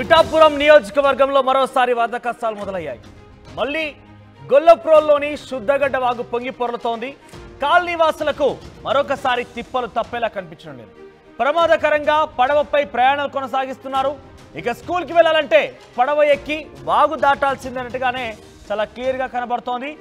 పిఠాపురం నియోజకవర్గంలో మరోసారి వరద కష్టాలు మొదలయ్యాయి. మళ్ళీ గొల్లప్రోల్లోని శుద్ధగడ్డ వాగు పొంగి పొర్లుతోంది. కాలనీవాసులకు మరొకసారి తిప్పలు తప్పేలా కనిపించడం లేదు. ప్రమాదకరంగా పడవపై ప్రయాణాలు కొనసాగిస్తున్నారు. ఇక స్కూల్కి వెళ్ళాలంటే పడవ ఎక్కి వాగు దాటాల్సిందన్నట్టుగానే చాలా క్లియర్గా కనబడుతోంది.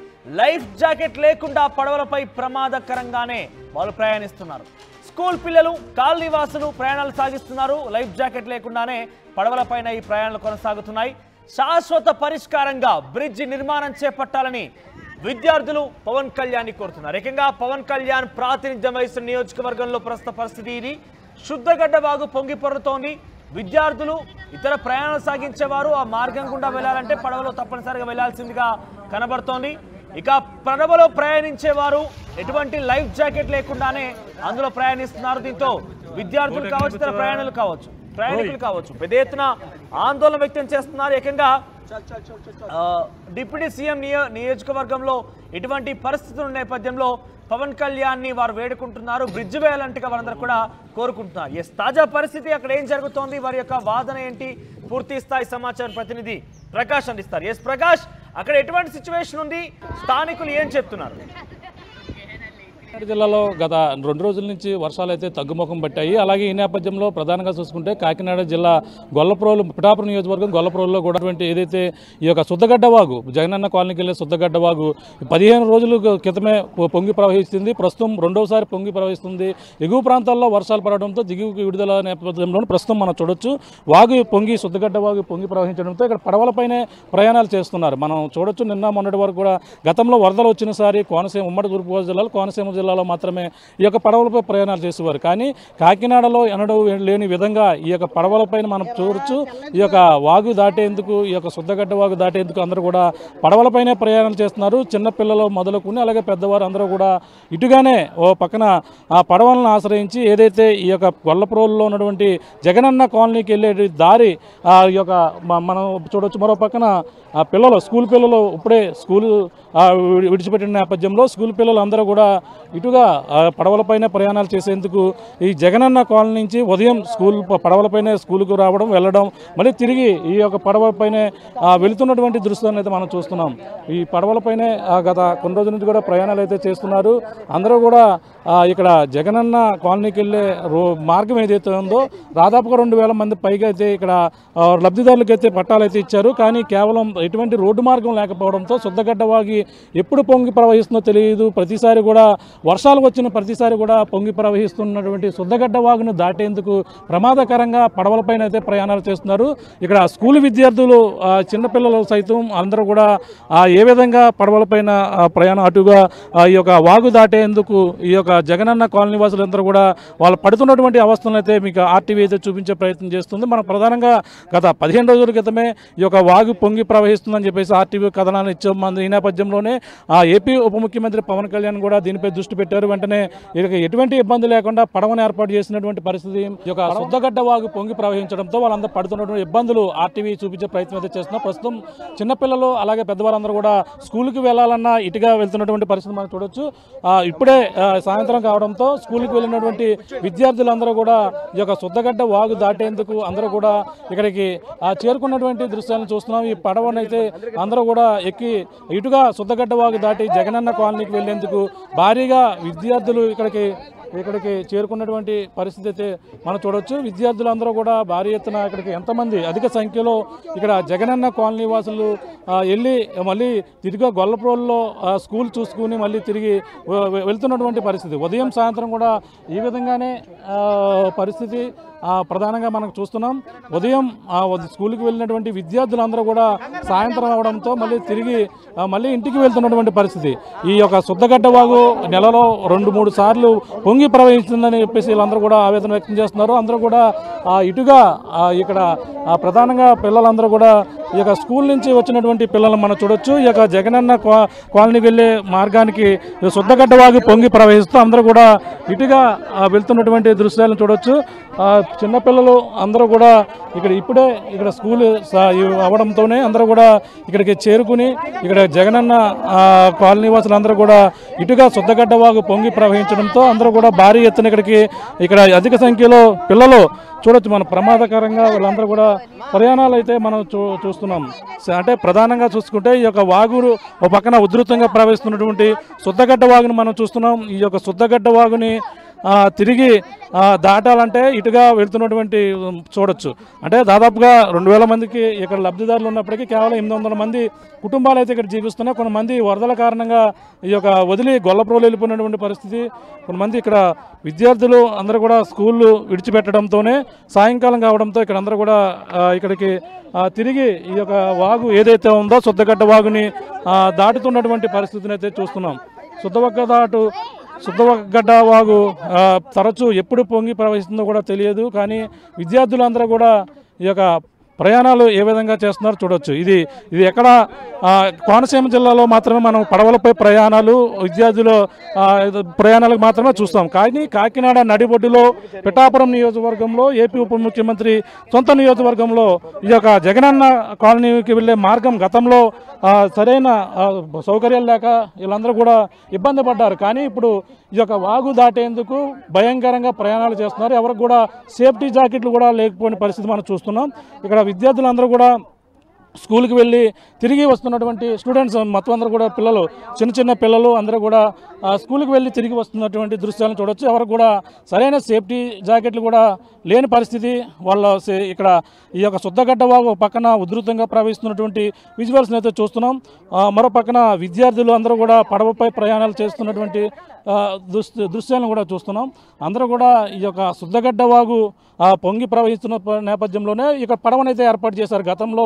లైఫ్ జాకెట్ లేకుండా పడవలపై ప్రమాదకరంగానే వాళ్ళు ప్రయాణిస్తున్నారు. స్కూల్ పిల్లలు కాలనీవాసులు ప్రయాణాలు సాగిస్తున్నారు. లైఫ్ జాకెట్ లేకుండానే పడవలపైన ఈ ప్రయాణాలు కొనసాగుతున్నాయి. శాశ్వత పరిష్కారంగా బ్రిడ్జి నిర్మాణం చేపట్టాలని విద్యార్థులు పవన్ కళ్యాణ్ కోరుతున్నారు. ఏకంగా పవన్ కళ్యాణ్ ప్రాతినిధ్యం వహిస్తున్న నియోజకవర్గంలో ప్రస్తుత పరిస్థితి ఇది. శుద్ధగడ్డ వాగు పొంగి పొర్లుతోంది. విద్యార్థులు ఇతర ప్రయాణాలు సాగించేవారు ఆ మార్గం గుండా వెళ్ళాలంటే పడవలో తప్పనిసరిగా వెళ్లాల్సిందిగా కనబడుతోంది. ఇక పడవలో ప్రయాణించేవారు ఎటువంటి లైఫ్ జాకెట్ లేకుండానే అందులో ప్రయాణిస్తున్నారు. దీంతో విద్యార్థులు కావచ్చు, ఇతర ప్రయాణికులు కావచ్చు పెద్ద ఎత్తున ఆందోళన వ్యక్తం చేస్తున్నారు. ఏకంగా డిప్యూటీ సీఎం నియోజకవర్గంలో ఇటువంటి పరిస్థితుల నేపథ్యంలో పవన్ కళ్యాణ్ ని వారు వేడుకుంటున్నారు. బ్రిడ్జ్ వేయాలంటే వారందరూ కూడా కోరుకుంటున్నారు. ఎస్, తాజా పరిస్థితి అక్కడ ఏం జరుగుతోంది, వారి యొక్క వాదన ఏంటి, పూర్తి స్థాయి సమాచారం ప్రతినిధి ప్రకాష్ అందిస్తారు. ఎస్ ప్రకాష్, అక్కడ ఎటువంటి సిచ్యువేషన్ ఉంది, స్థానికులు ఏం చెప్తున్నారు? జిల్లాలో గత 2 రోజుల నుంచి వర్షాలు అయితే తగ్గుముఖం పట్టాయి. అలాగే ఈ నేపథ్యంలో ప్రధానంగా చూసుకుంటే కాకినాడ జిల్లా గొల్లప్రోలు పిఠాపురం నియోజకవర్గం గొల్లప్రోలులో కూడా ఏదైతే ఈ యొక్క శుద్ధగడ్డ వాగు జగనన్న కాలనీకి వెళ్ళే శుద్ధగడ్డ వాగు 15 రోజుల క్రితమే పొంగి ప్రవహిస్తుంది. ప్రస్తుతం రెండోసారి పొంగి ప్రవహిస్తుంది. ఎగువ ప్రాంతాల్లో వర్షాలు పడడంతో దిగువకి విడుదల నేపథ్యంలో ప్రస్తుతం మనం చూడొచ్చు శుద్ధగడ్డ వాగు పొంగి ప్రవహించడంతో ఇక్కడ పడవలపైనే ప్రయాణాలు చేస్తున్నారు. మనం చూడొచ్చు. నిన్న మొన్నటి వరకు కూడా గతంలో వరదలు వచ్చినసారి ఉమ్మడి తూర్పుగోదావరి జిల్లాలో కోనసీమ జిల్లాలో మాత్రమే ఈ యొక్క పడవలపై ప్రయాణాలు చేసేవారు. కానీ కాకినాడలో ఎన్నడూ లేని విధంగా ఈ యొక్క పడవలపైన మనం చూడొచ్చు. ఈ యొక్క వాగు దాటేందుకు, ఈ యొక్క శుద్ధగడ్డ వాగు దాటేందుకు అందరూ కూడా పడవలపైనే ప్రయాణాలు చేస్తున్నారు. చిన్నపిల్లలు మొదలుకుని అలాగే పెద్దవారు అందరూ కూడా ఇటుగానే ఓ పక్కన ఆ పడవలను ఆశ్రయించి ఏదైతే ఈ యొక్క గొల్లప్రోలులో ఉన్నటువంటి జగనన్న కాలనీకి వెళ్ళే దారి ఈ యొక్క మనం చూడొచ్చు. మరో పక్కన స్కూల్ పిల్లలు ఇప్పుడే స్కూల్ విడిచిపెట్టిన నేపథ్యంలో స్కూల్ పిల్లలు అందరూ కూడా ఇటుగా పడవలపైన ప్రయాణాలు చేసేందుకు ఈ జగనన్న కాలనీ నుంచి ఉదయం పడవలపైనే స్కూల్కు రావడం, వెళ్ళడం, మళ్ళీ తిరిగి ఈ యొక్క పడవలపైనే వెళుతున్నటువంటి దృశ్యాన్ని అయితే మనం చూస్తున్నాం. ఈ పడవలపైనే గత కొన్ని రోజుల నుంచి కూడా ప్రయాణాలు అయితే చేస్తున్నారు. అందరూ కూడా ఇక్కడ జగనన్న కాలనీకి వెళ్ళే మార్గం ఏదైతే ఉందో దాదాపుగా 2000 మంది పైగా అయితే ఇక్కడ లబ్ధిదారులకు అయితే పట్టాలు అయితే ఇచ్చారు. కానీ కేవలం ఎటువంటి రోడ్డు మార్గం లేకపోవడంతో శుద్ధగడ్డ వాగి ఎప్పుడు పొంగి ప్రవహిస్తుందో తెలియదు. ప్రతిసారి కూడా వర్షాలు వచ్చిన ప్రతిసారి కూడా పొంగి ప్రవహిస్తున్నటువంటి శుద్ధగడ్డ వాగును దాటేందుకు ప్రమాదకరంగా పడవలపైన అయితే ప్రయాణాలు చేస్తున్నారు. ఇక్కడ స్కూల్ విద్యార్థులు, చిన్నపిల్లలు సైతం అందరూ కూడా ఏ విధంగా పడవలపైన ప్రయాణం అటుగా ఈ యొక్క వాగు దాటేందుకు ఈ యొక్క జగనన్న కాలనీ వాసులందరూ కూడా వాళ్ళు పడుతున్నటువంటి అవస్థలను అయితే మీకు ఆర్టీవీ అయితే చూపించే ప్రయత్నం చేస్తుంది. మనం ప్రధానంగా గత 15 రోజుల క్రితమే ఈ యొక్క వాగు పొంగి ప్రవహిస్తుందని చెప్పేసి ఆర్టీవీ కథనాన్ని ఇచ్చాం. ఈ నేపథ్యంలోనే ఏపీ ఉప ముఖ్యమంత్రి పవన్ కళ్యాణ్ కూడా దీనిపై దృష్టి పెట్టారు. వెంటనే ఎటువంటి ఇబ్బంది లేకుండా పడవను ఏర్పాటు చేసినటువంటి పరిస్థితి. ఈ యొక్క శుద్ధగడ్డ వాగు పొంగి ప్రవహించడంతో వాళ్ళందరూ పడుతున్నటువంటి ఇబ్బందులు ఆర్టీవీ చూపించే ప్రయత్నం అయితే చేస్తున్నారు. ప్రస్తుతం చిన్నపిల్లలు అలాగే పెద్దవారందరూ కూడా స్కూల్కి వెళ్ళాలన్నా ఇటుగా వెళ్తున్నటువంటి పరిస్థితి మనం చూడొచ్చు. ఇప్పుడే సాయంత్రం కావడంతో స్కూల్కి వెళ్ళినటువంటి విద్యార్థులందరూ కూడా ఈ యొక్క శుద్ధగడ్డ వాగు దాటేందుకు అందరూ కూడా ఇక్కడికి చేరుకున్నటువంటి దృశ్యాలను చూస్తున్నాం. ఈ పడవనైతే అందరూ కూడా ఎక్కి ఇటుగా శుద్ధగడ్డ వాగు దాటి జగనన్న కాలనీకి వెళ్లేందుకు భారీగా విద్యార్థులు ఇక్కడికి చేరుకున్నటువంటి పరిస్థితి అయితే మనం చూడవచ్చు. విద్యార్థులందరూ కూడా భారీ ఎత్తున ఇక్కడికి ఎంతమంది అధిక సంఖ్యలో ఇక్కడ జగనన్న కాలనీ వాసులు వెళ్ళి మళ్ళీ తిరిగి గొల్లప్రోలులో స్కూల్ చూసుకుని మళ్ళీ తిరిగి వెళ్తున్నటువంటి పరిస్థితి. ఉదయం సాయంత్రం కూడా ఈ విధంగానే పరిస్థితి ప్రధానంగా మనం చూస్తున్నాం. ఉదయం స్కూల్కి వెళ్ళినటువంటి విద్యార్థులందరూ కూడా సాయంత్రం అవడంతో మళ్ళీ ఇంటికి వెళ్తున్నటువంటి పరిస్థితి. ఈ యొక్క శుద్ధగడ్డ వాగు నెలలో 2-3 సార్లు పొంగి ప్రవహిస్తుందని చెప్పేసి వీళ్ళందరూ కూడా ఆవేదన వ్యక్తం చేస్తున్నారు. అందరూ కూడా ఇటుగా ఇక్కడ ప్రధానంగా పిల్లలందరూ కూడా ఈ యొక్క స్కూల్ నుంచి వచ్చినటువంటి పిల్లలను మనం చూడొచ్చు. ఈ యొక్క జగనన్న కాలనీకి వెళ్ళే మార్గానికి శుద్ధగడ్డ వాగు పొంగి ప్రవహిస్తూ అందరూ కూడా ఇటుగా వెళ్తున్నటువంటి దృశ్యాలను చూడొచ్చు. చిన్నపిల్లలు అందరూ కూడా ఇప్పుడే స్కూల్ అవడంతోనే అందరూ కూడా ఇక్కడికి చేరుకుని ఇక్కడ జగనన్న కాలనీ వాసులందరూ కూడా ఇటుగా శుద్ధగడ్డ వాగు పొంగి ప్రవహించడంతో అందరూ కూడా భారీ ఎత్తున ఇక్కడ అధిక సంఖ్యలో పిల్లలు చూడొచ్చు మనం ప్రమాదకరంగా వీళ్ళందరూ కూడా ప్రయాణాలు అయితే మనం చూస్తున్నాం. అంటే ప్రధానంగా చూసుకుంటే ఈ యొక్క వాగురు ఒక పక్కన ఉధృతంగా ప్రవహిస్తున్నటువంటి శుద్ధగడ్డ వాగుని మనం చూస్తున్నాం. ఈ యొక్క శుద్ధగడ్డ వాగుని తిరిగి దాటాలంటే ఇటుగా వెళ్తున్నటువంటి చూడొచ్చు. అంటే దాదాపుగా 2000 మందికి ఇక్కడ లబ్ధిదారులు ఉన్నప్పటికీ కేవలం 800 మంది కుటుంబాలు అయితే ఇక్కడ జీవిస్తున్నాయి. కొంతమంది వరదల కారణంగా ఈ యొక్క వదిలి గొల్లప్రోలు వెళ్ళిపోయినటువంటి పరిస్థితి. కొంతమంది ఇక్కడ విద్యార్థులు అందరూ కూడా స్కూళ్ళు విడిచిపెట్టడంతోనే సాయంకాలం కావడంతో ఇక్కడ అందరూ కూడా ఇక్కడికి తిరిగి ఈ యొక్క వాగు ఏదైతే ఉందో శుద్ధగడ్డ వాగుని దాటుతున్నటువంటి పరిస్థితిని అయితే చూస్తున్నాం. శుద్ధగడ్డ వాగు తరచూ ఎప్పుడు పొంగి ప్రవహిస్తుందో కూడా తెలియదు. కానీ విద్యార్థులందరూ కూడా ఈ యొక్క ప్రయాణాలు ఏ విధంగా చేస్తున్నారో చూడొచ్చు. ఇది ఎక్కడ కోనసీమ జిల్లాలో మాత్రమే మనం పడవలపై ప్రయాణాలు విద్యార్థుల ప్రయాణాలకు మాత్రమే చూస్తాం. కానీ కాకినాడ నడిబొడ్డులో పిఠాపురం నియోజకవర్గంలో ఏపీ ఉప ముఖ్యమంత్రి సొంత నియోజకవర్గంలో ఈ యొక్క జగనన్న కాలనీకి వెళ్ళే మార్గం గతంలో సరైన సౌకర్యాలు లేక వీళ్ళందరూ కూడా ఇబ్బంది పడ్డారు. కానీ ఇప్పుడు ఈ యొక్క వాగు దాటేందుకు భయంకరంగా ప్రయాణాలు చేస్తున్నారు. ఎవరికి కూడా సేఫ్టీ జాకెట్లు కూడా లేకపోయిన పరిస్థితి మనం చూస్తున్నాం. ఇక్కడ విద్యార్థులందరూ కూడా స్కూల్కి వెళ్ళి తిరిగి వస్తున్నటువంటి స్టూడెంట్స్ మొత్తం అందరూ కూడా పిల్లలు చిన్న పిల్లలు అందరూ కూడా స్కూల్కి వెళ్ళి తిరిగి వస్తున్నటువంటి దృశ్యాలను చూడవచ్చు. ఎవరికి కూడా సరైన సేఫ్టీ జాకెట్లు కూడా లేని పరిస్థితి. వాళ్ళ ఇక్కడ ఈ యొక్క శుద్ధగడ్డ వాగు పక్కన ఉధృతంగా ప్రవహిస్తున్నటువంటి విజువల్స్ని అయితే చూస్తున్నాం. మరో పక్కన విద్యార్థులు అందరూ కూడా పడవపై ప్రయాణాలు చేస్తున్నటువంటి దృశ్యాలను కూడా చూస్తున్నాం. అందరూ కూడా ఈ యొక్క శుద్ధగడ్డ వాగు పొంగి ప్రవహిస్తున్న నేపథ్యంలోనే ఇక పడవనైతే ఏర్పాటు చేశారు. గతంలో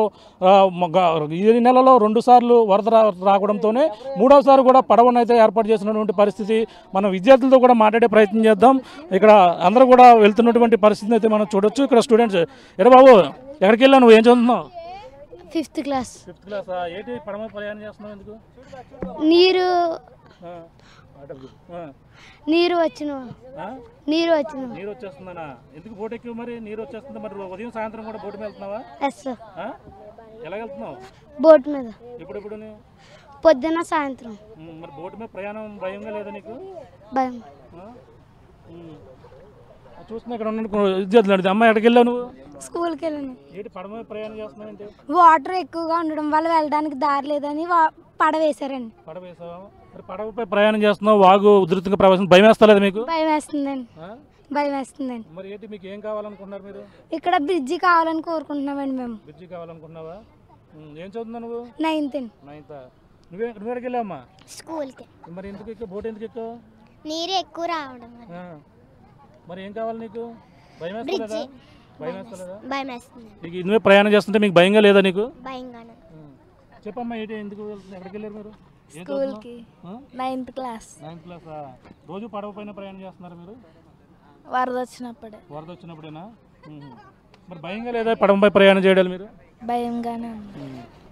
ఈ నెలలో 2 సార్లు వరద రావడంతోనే 3వ సారి కూడా పడవనైతే ఏర్పాటు చేసినటువంటి పరిస్థితి. మనం విద్యార్థులతో కూడా మాట్లాడే ప్రయత్నం చేద్దాం. ఇక్కడ అందరూ కూడా వెళ్తున్నటువంటి పరిస్థితిని అయితే మనం చూడొచ్చు. ఇక్కడ స్టూడెంట్స్ ఎరా బాబు ఎక్కడికి వెళ్ళావు, నువ్వు ఏం చదువుతున్నావు? 5th class. ఏంటి పడవ ప్రయాణం చేస్తున్నావు? ఎందుకు? నీరు వచ్చిన నీరు వచ్చేస్తుందనా? ఎందుకు బోట్ ఎక్కి మరి నీరు వచ్చేస్తుంది? మరి ఉదయం సాయంత్రం కూడా బోట్ మీద వెళ్తున్నావా? ఎలా వెళ్తున్నావు? బోట్ మీద. ఎప్పుడు? పొద్దున సాయంత్రం. మరి బోట్ మీద ప్రయాణం భయంగా లేదా నీకు? భయం. చూస్తున్నా ఇక్కడ ఉన్న విద్యార్థులు. అమ్మాయి ఎక్కడికి వెళ్ళావు నువ్వు? స్కూల్కి వెళ్ళాను. ఏంటి పడవ మీద ప్రయాణం చేస్తున్నావు? ఏంటి? వాటర్ ఎక్కువగా ఉండడం వల్ల వెళ్ళడానికి దారి లేదని పడవేశారండి. పడవేసావా? మరి పడవపై ప్రయాణం చేస్తున్నావు, వాగు ఉధృతంగా ప్రవేశం భయం వేస్తలేదు మీకు? భయం వేస్తుందండి. మరి ఏంటి మీకు ఏం కావాలనుకుంటున్నారు మీరు? ఇక్కడ బ్రిడ్జి కావాలని కోరుకుంటున్నామండి మేము. బ్రిడ్జి కావాలనుకుంటున్నావా? ఏం చదువుతున్నావు నువ్వు? 9th. నువ్వు ఎక్కడికి వెళ్ళావమ్మా? స్కూల్కి. మరి ఎందుకు ఎక్కువ బోట్ ఎందుకు ఎక్కువ? నీరు ఎక్కువ రావడం. మరి ఏం కావాలి నీకు? భయం వేస్తలేదా? భయం వేస్తుంది. నువ్వే ప్రయాణం చేస్తుంటే మీకు భయంగా లేదా నీకు? భయంగానే. చెప్పమ్మా ఏంటి ఎందుకు ఎక్కడికి వెళ్ళారు మీరు? స్కూల్కి. 9th class. రోజు పడవ పైన ప్రయాణం చేస్తున్నారు మీరు? వరద వచ్చినప్పుడేనా? మరి భయంగా లేదా పడవపై ప్రయాణం చేయడాలి మీరు? భయంగానే.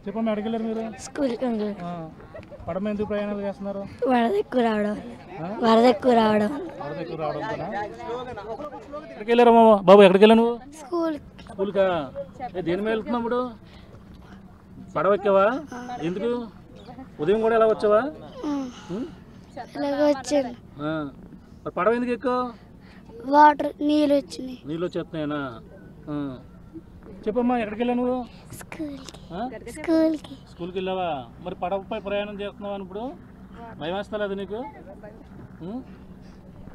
చెప్పమ్మా ఎక్కడికి వెళ్ళారు మీరు? స్కూల్కి. పడవ ఎందుకు ప్రయాణాలు చేస్తున్నారు? వరద ఎక్కువ రావడం. ఎక్కడికి వెళ్ళారమ్మా బాబు? ఎక్కడికి వెళ్ళావు నువ్వు? స్కూల్కా? దేని మీద వెళ్తున్నావు ఇప్పుడు? పడవ ఎక్కావా? ఎందుకు? ఉదయం కూడా ఎలా వచ్చావా? మరి పడవ ఎందుకు ఎక్కువ? వాటర్ నీళ్ళు వచ్చేస్తున్నాయనా? చెప్పమ్మా ఎక్కడికి వెళ్ళావు నువ్వు? స్కూల్కి వెళ్ళావా? మరి పడవపై ప్రయాణం చేస్తున్నావా ఇప్పుడు? భయం వేస్తలేదు నీకు?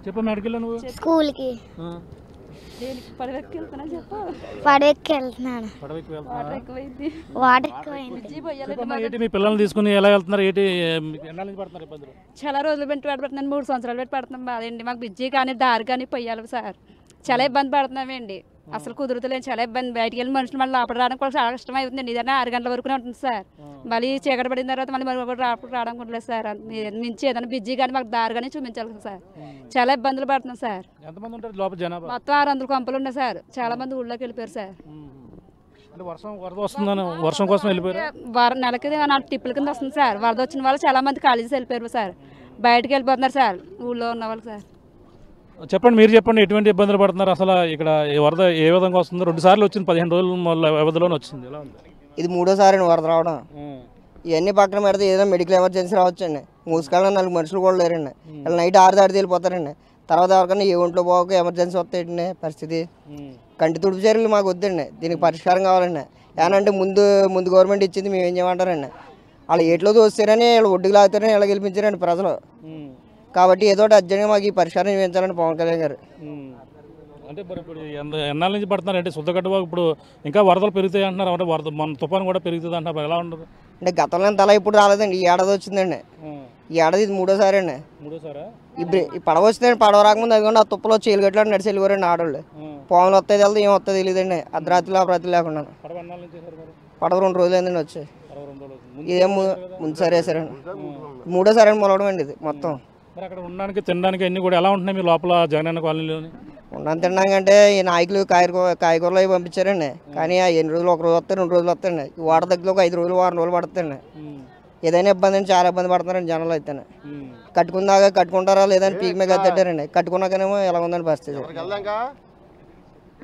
చెప్పమ్మా ఎక్కడికి వెళ్ళావు నువ్వు? స్కూల్కి. మీ పిల్లల్ని తీసుకుని ఎలా వెళ్తున్నారు? పడుతున్నారు? చాలా రోజులు పెట్టి పడుతున్నాను. 3 సంవత్సరాలు పెట్టి పడుతున్నాం. బాధండి మాకు బ్రిడ్జి కానీ దారి కానీ పొయ్యాలి సార్. చాలా ఇబ్బంది పడుతున్నామండి. అసలు కుదురుతలేదు. చాలా ఇబ్బంది. బయటికి వెళ్ళి మనుషులు మళ్ళీ లోపల రావడం కూడా చాలా కష్టం అవుతుందండి. ఇదన్నా 6 గంటల వరకునే ఉంటుంది సార్. మళ్ళీ చీకటి పడిన తర్వాత మళ్ళీ రావడం కూడా సార్. మించి ఏదైనా బ్రిడ్జి కానీ మాకు దారి కానీ చూపించాలి సార్. చాలా ఇబ్బందులు పడుతున్నాం సార్. మొత్తం 600 కొంపలు ఉన్నాయి సార్. చాలా మంది ఊళ్ళోకి వెళ్ళిపోయారు సార్. వర్షం కోసం వెళ్ళిపోయారు. నెలకి 4 టిప్పుల కింద వస్తుంది సార్. వరద వచ్చిన వాళ్ళు చాలా మంది కాలేజీకి వెళ్ళిపోయారు సార్. బయటకు వెళ్ళిపోతున్నారు సార్ ఊళ్ళో ఉన్న వాళ్ళు సార్. చెప్పండి, మీరు చెప్పండి, ఎటువంటి ఇబ్బందులు పడుతున్నారు? అసలు ఇక్కడ వరద ఏ విధంగా వస్తుంది? 2 సార్లు వచ్చింది, 15 రోజుల వ్యవధిలోనే వచ్చింది. ఎలా ఉంది? ఇది 3వ సారి వరద రావడం. ఇవన్నీ పక్కన పెడితే ఏదైనా మెడికల్ ఎమర్జెన్సీ రావచ్చండి. మూసుకాలం 4 మనుషులు కూడా లేరండి. ఇలా నైట్ 6 దాటి వెళ్ళిపోతారండి. తర్వాత ఎవరికైనా ఏ ఒంట్లో పోక ఎమర్జెన్సీ వస్తాయండి పరిస్థితి. కంటి తుడుపు చర్యలు మాకు వద్దండి, దీనికి పరిష్కారం కావాలండి. ఏనంటే ముందు గవర్నమెంట్ ఇచ్చింది మేము ఏం చేయమంటారండి. వాళ్ళు ఏట్లో దోస్తారని వాళ్ళు ఒడ్డుకు లాగుతారని ఇలా గెలిపించారండి ప్రజలు. కాబట్టి ఏదో అర్జెంట్గా మాకు ఈ పరిష్కారం చూపించాలండి పవన్ కళ్యాణ్ గారు. అంటే మరి ఇప్పుడు ఎన్నాళ్ళ నుంచి పడుతున్నారు అంటే శుద్ధగడ్డ వాగు ఇప్పుడు ఇంకా వరదలు పెరుగుతాయి అంటున్నారు, అంటే వరద మన తుఫాను కూడా పెరుగుతుంది అంటున్నారు, ఎలా ఉండదు? అంటే గతంలో తల ఇప్పుడు రాలేదండి, ఈ ఏడాది వచ్చిందండి. ఈ ఏడాది ఇది మూడోసారి అండి. ఇప్పుడు ఈ పడవ వచ్చిందండి, పడవ రాకముందు అదిగోండి ఆ తుప్పలో చీలగట్లు నడిచి వెళ్ళిపోరండి ఆడవాళ్ళు. పాములు వస్తాయి వెళ్తే ఏం వస్తుంది తెలియదండి, అర్ధరాత్రిలో అపరాత్రి లేకుండా. పడవ 2 రోజులు అయిందండి వచ్చి. ఇదేం ముందు సరే వేసారండి, మూడోసారి అండి మొలవడం అండి ఇది మొత్తం. మరి అక్కడ ఉండడానికి తినడానికి అన్ని కూడా ఎలా ఉంటున్నాయి మీ లోపల జగనన్న కాలనీలోని? ఉండని తినడానికంటే ఈ నాయకులు కాయగూరలు అవి పంపించారండి. కానీ ఆ ఎన్ని రోజులు 1 రోజు వస్తాయి 2 రోజులు వస్తాయండి. ఈ వాడ దగ్గర ఒక 5 రోజులు 6 రోజులు పడుతుందండి. ఏదైనా ఇబ్బంది అండి, చాలా ఇబ్బంది పడుతున్నారండి జనాలు అయితే. కట్టుకుందాక కట్టుకుంటారా లేదని పీక్ మీద కట్టారండి, కట్టుకున్నాకనేమో ఎలా ఉందని పరిస్థితి.